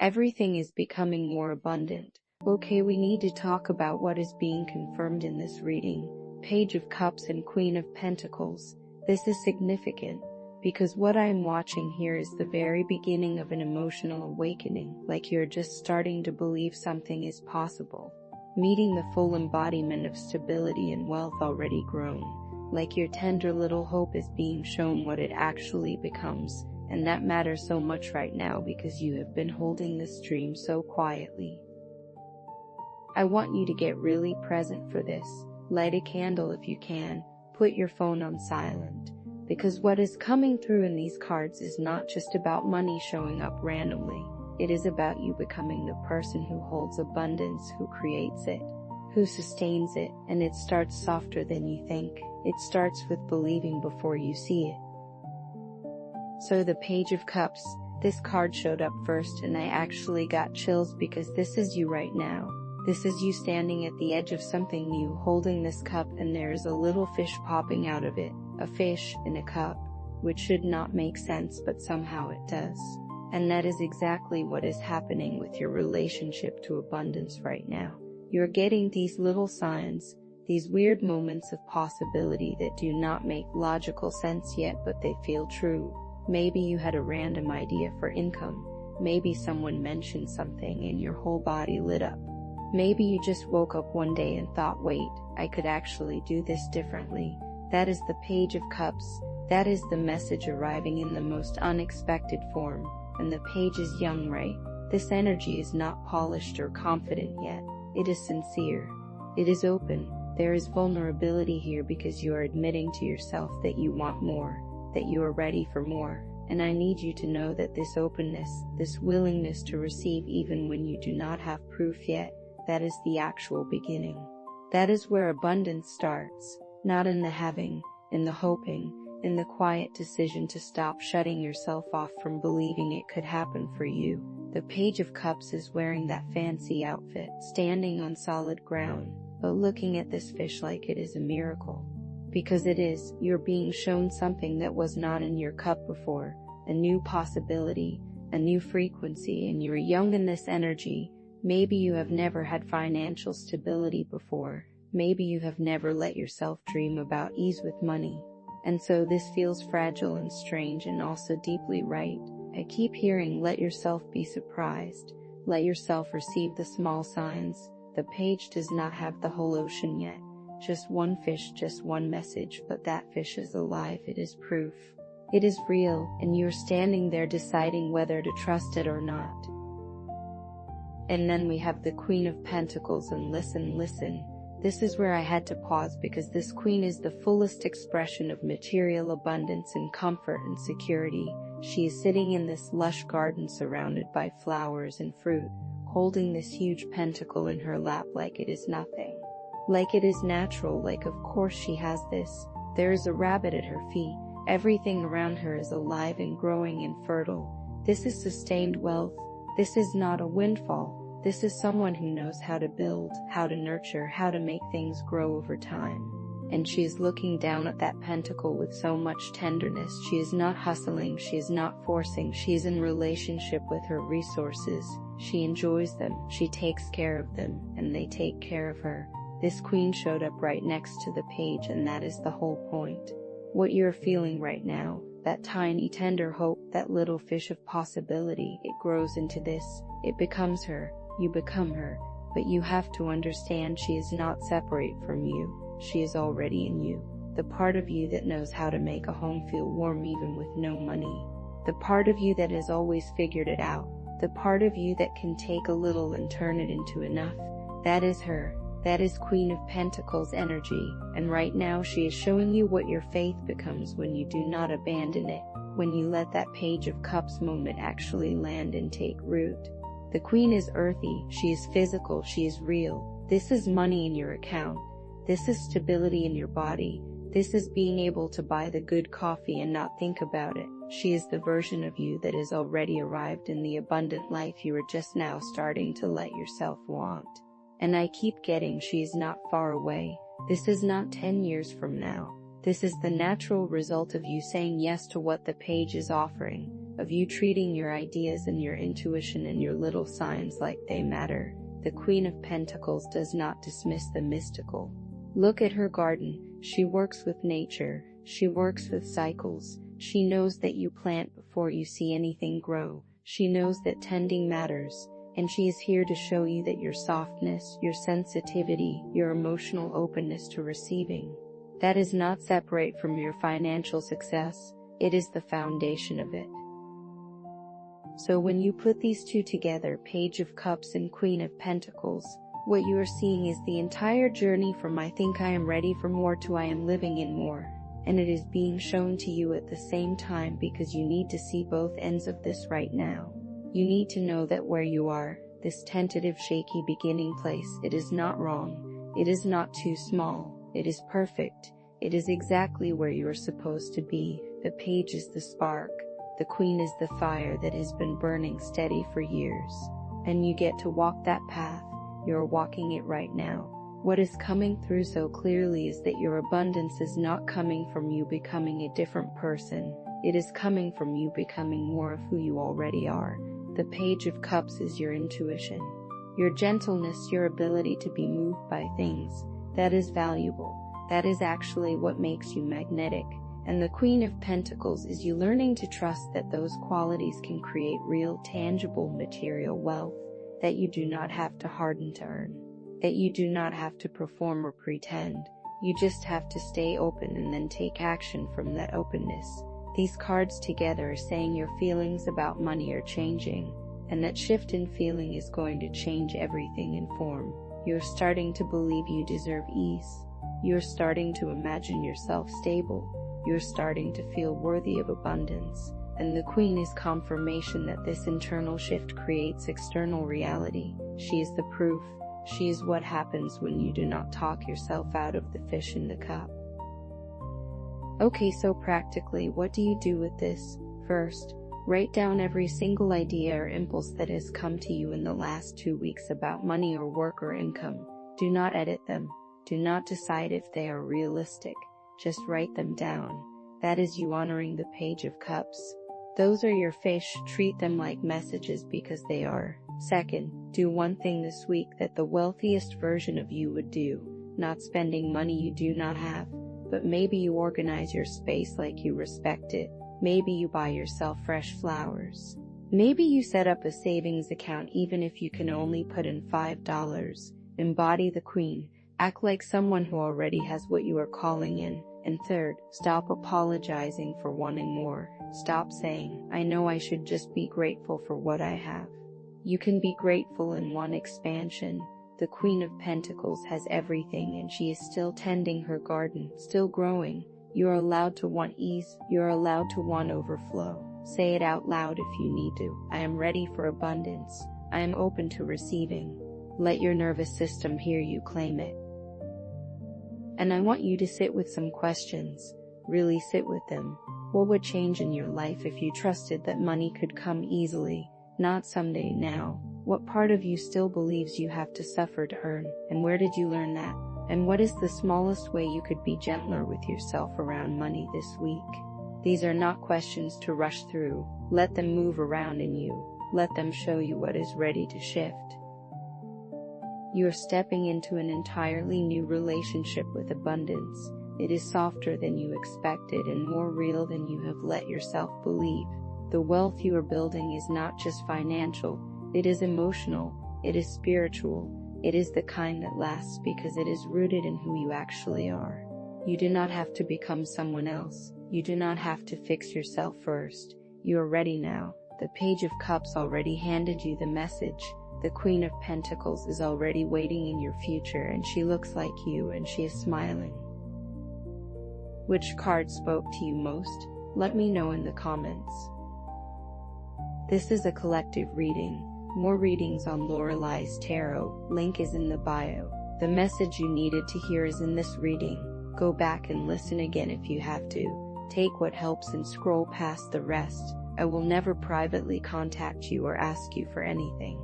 Everything is becoming more abundant. Okay, we need to talk about what is being confirmed in this reading. Page of Cups and Queen of Pentacles. This is significant because what I am watching here is the very beginning of an emotional awakening, like you're just starting to believe something is possible. Meeting the full embodiment of stability and wealth already grown, like your tender little hope is being shown what it actually becomes, and that matters so much right now because you have been holding this dream so quietly. I want you to get really present for this. Light a candle if you can, put your phone on silent, because what is coming through in these cards is not just about money showing up randomly. It is about you becoming the person who holds abundance, who creates it, who sustains it, and it starts softer than you think. It starts with believing before you see it. So the Page of Cups, this card showed up first and I actually got chills because this is you right now. This is you standing at the edge of something new, holding this cup, and there is a little fish popping out of it. A fish in a cup, which should not make sense, but somehow it does. And that is exactly what is happening with your relationship to abundance right now. You're getting these little signs, these weird moments of possibility that do not make logical sense yet, but they feel true. Maybe you had a random idea for income. Maybe someone mentioned something and your whole body lit up. Maybe you just woke up one day and thought, wait, I could actually do this differently. That is the Page of Cups. That is the message arriving in the most unexpected form. And the page is young, right? This energy is not polished or confident yet. It is sincere. It is open. There is vulnerability here because you are admitting to yourself that you want more, that you are ready for more. And I need you to know that this openness, this willingness to receive even when you do not have proof yet, that is the actual beginning. That is where abundance starts, not in the having, in the hoping, in the quiet decision to stop shutting yourself off from believing it could happen for you. The Page of Cups is wearing that fancy outfit, standing on solid ground, but looking at this fish like it is a miracle. Because it is. You're being shown something that was not in your cup before, a new possibility, a new frequency, and you're young in this energy. Maybe you have never had financial stability before. Maybe you have never let yourself dream about ease with money. And so this feels fragile and strange and also deeply right. I keep hearing, let yourself be surprised. Let yourself receive the small signs. The page does not have the whole ocean yet. Just one fish, just one message, but that fish is alive. It is proof. It is real, and you're standing there deciding whether to trust it or not. And then we have the Queen of Pentacles, and listen. This is where I had to pause because this queen is the fullest expression of material abundance and comfort and security. She is sitting in this lush garden surrounded by flowers and fruit, holding this huge pentacle in her lap like it is nothing. Like it is natural, like of course she has this. There is a rabbit at her feet. Everything around her is alive and growing and fertile. This is sustained wealth. This is not a windfall. This is someone who knows how to build, how to nurture, how to make things grow over time. And she is looking down at that pentacle with so much tenderness. She is not hustling, she is not forcing, she is in relationship with her resources. She enjoys them, she takes care of them, and they take care of her. This queen showed up right next to the page, and that is the whole point. What you're feeling right now, that tiny tender hope, that little fish of possibility, it grows into this, it becomes her. You become her, but you have to understand she is not separate from you. She is already in you. The part of you that knows how to make a home feel warm even with no money. The part of you that has always figured it out. The part of you that can take a little and turn it into enough. That is her. That is Queen of Pentacles energy. And right now she is showing you what your faith becomes when you do not abandon it. When you let that Page of Cups moment actually land and take root. The queen is earthy, she is physical, she is real. This is money in your account. This is stability in your body. This is being able to buy the good coffee and not think about it. She is the version of you that has already arrived in the abundant life you are just now starting to let yourself want. And I keep getting, she is not far away. This is not 10 years from now. This is the natural result of you saying yes to what the page is offering. of you treating your ideas and your intuition and your little signs like they matter. The Queen of Pentacles does not dismiss the mystical. Look at her garden. She works with nature. She works with cycles. She knows that you plant before you see anything grow. She knows that tending matters. And she is here to show you that your softness, your sensitivity, your emotional openness to receiving, that is not separate from your financial success. It is the foundation of it. So when you put these two together, Page of Cups and Queen of Pentacles, what you are seeing is the entire journey from I think I am ready for more to I am living in more. And it is being shown to you at the same time because you need to see both ends of this right now. You need to know that where you are, this tentative, shaky beginning place, it is not wrong. It is not too small. It is perfect. It is exactly where you are supposed to be. The Page is the spark. The Queen is the fire that has been burning steady for years. And you get to walk that path. You're walking it right now. What is coming through so clearly is that your abundance is not coming from you becoming a different person. It is coming from you becoming more of who you already are. The Page of Cups is your intuition, your gentleness, your ability to be moved by things. That is valuable. That is actually what makes you magnetic. And the Queen of Pentacles is you learning to trust that those qualities can create real, tangible, material wealth that you do not have to harden to earn, that you do not have to perform or pretend. You just have to stay open and then take action from that openness. These cards together are saying your feelings about money are changing, and that shift in feeling is going to change everything in form. You're starting to believe you deserve ease. You're starting to imagine yourself stable. You're starting to feel worthy of abundance. And the Queen is confirmation that this internal shift creates external reality. She is the proof. She is what happens when you do not talk yourself out of the fish in the cup. Okay, so practically, what do you do with this? First, write down every single idea or impulse that has come to you in the last 2 weeks about money or work or income. Do not edit them. Do not decide if they are realistic. Just write them down. That is you honoring the Page of Cups. Those are your fish. Treat them like messages because they are. Second, do one thing this week that the wealthiest version of you would do. Not spending money you do not have. But maybe you organize your space like you respect it. Maybe you buy yourself fresh flowers. Maybe you set up a savings account even if you can only put in $5. Embody the Queen. Act like someone who already has what you are calling in. And third, stop apologizing for wanting more. Stop saying, I know I should just be grateful for what I have. You can be grateful and want expansion. The Queen of Pentacles has everything and she is still tending her garden, still growing. You are allowed to want ease. You are allowed to want overflow. Say it out loud if you need to. I am ready for abundance. I am open to receiving. Let your nervous system hear you claim it. And I want you to sit with some questions. Really sit with them. What would change in your life if you trusted that money could come easily, not someday, now? What part of you still believes you have to suffer to earn? And where did you learn that? And what is the smallest way you could be gentler with yourself around money this week? These are not questions to rush through. Let them move around in you. Let them show you what is ready to shift. You are stepping into an entirely new relationship with abundance. It is softer than you expected and more real than you have let yourself believe. The wealth you are building is not just financial. It is emotional. It is spiritual. It is the kind that lasts because it is rooted in who you actually are. You do not have to become someone else. You do not have to fix yourself first. You are ready now. The Page of Cups already handed you the message. The Queen of Pentacles is already waiting in your future and she looks like you and she is smiling. Which card spoke to you most? Let me know in the comments. This is a collective reading. More readings on Lorelai's Tarot. Link is in the bio. The message you needed to hear is in this reading. Go back and listen again if you have to. Take what helps and scroll past the rest. I will never privately contact you or ask you for anything.